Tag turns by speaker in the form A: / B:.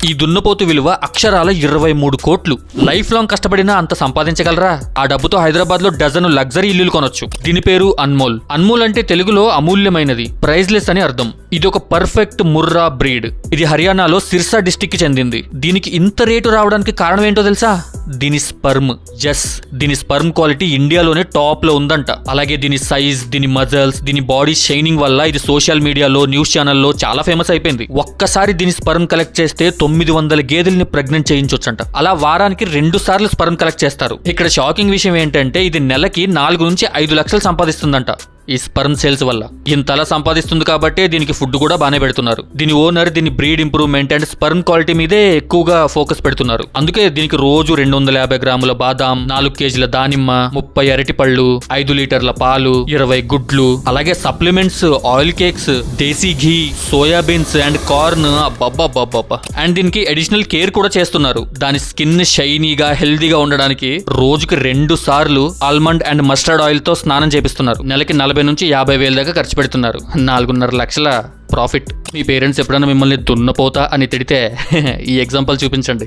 A: ఈ దున్నపోతు విలువ అక్షరాల 23 కోట్లు. లైఫ్ లాంగ్ కష్టపడినా అంత సంపాదించగలరా? ఆ డబ్బుతో హైదరాబాద్ లో డజను లగ్జరీ ఇల్లులు కొనొచ్చు. దీని పేరు అన్మోల్. అన్మోల్ అంటే తెలుగులో అమూల్యమైనది, ప్రైజ్లెస్ అని అర్థం. ఇది ఒక పర్ఫెక్ట్ ముర్రా బ్రీడ్. ఇది హర్యానాలో సిర్సా డిస్టిక్ కి చెందింది. దీనికి ఇంత రేటు రావడానికి కారణం ఏంటో తెలుసా? దీని స్పర్మ్. దీని స్పర్మ్ క్వాలిటీ ఇండియాలోనే టాప్ లో ఉందంట. అలాగే దీని సైజ్, దీని మజల్స్, దీని బాడీ షైనింగ్ వల్ల ఇది సోషల్ మీడియాలో, న్యూస్ ఛానల్లో చాలా ఫేమస్ అయిపోయింది. ఒక్కసారి దీని స్పర్మ్ కలెక్ట్ చేస్తే 900 గేదెల్ని ప్రెగ్నెంట్ చేయించొచ్చంట. అలా వారానికి 2 సార్లు స్పర్మ్ కలెక్ట్ చేస్తారు. ఇక్కడ షాకింగ్ విషయం ఏంటంటే ఇది నెలకి 4 నుంచి 5 లక్షలు సంపాదిస్తుందంట ఈ స్పర్మ్ సేల్స్ వల్ల. ఇంతలా సంపాదిస్తుంది కాబట్టి దీనికి ఫుడ్ కూడా బాగానే పెడుతున్నారు. దీని ఓనర్ దీని breed improvement and sperm quality మీదే ఎక్కువగా ఫోకస్ పెడుతున్నారు. అందుకే దీనికి రోజు 250 గ్రాముల బాదాం, 4 కేజీల దానిమ్మ, 30 అరటిపళ్ళు, 5 లీటర్ల పాలు, 20 గుడ్లు, అలాగే supplements, oil cakes, desi ghee, soybeans and corn. అబ్బబ్బబ్బబ్బబ్బా. అండ్ దీనికి అడిషనల్ కేర్ కూడా చేస్తున్నారు. దాని స్కిన్ షైనీగా, హెల్దీగా ఉండడానికి రోజుకి 2 సార్లు ఆల్మండ్ అండ్ మస్టర్డ్ ఆయిల్ తో స్నానం చేపిస్తున్నారు. నెలకి 40 నుంచి 50 వేల దాకా ఖర్చు పెడుతున్నారు. 4.5 లక్షల ప్రాఫిట్. మీ పేరెంట్స్ ఎప్పుడైనా మిమ్మల్ని దున్నపోతా అని తిడితే ఈ ఎగ్జాంపుల్ చూపించండి.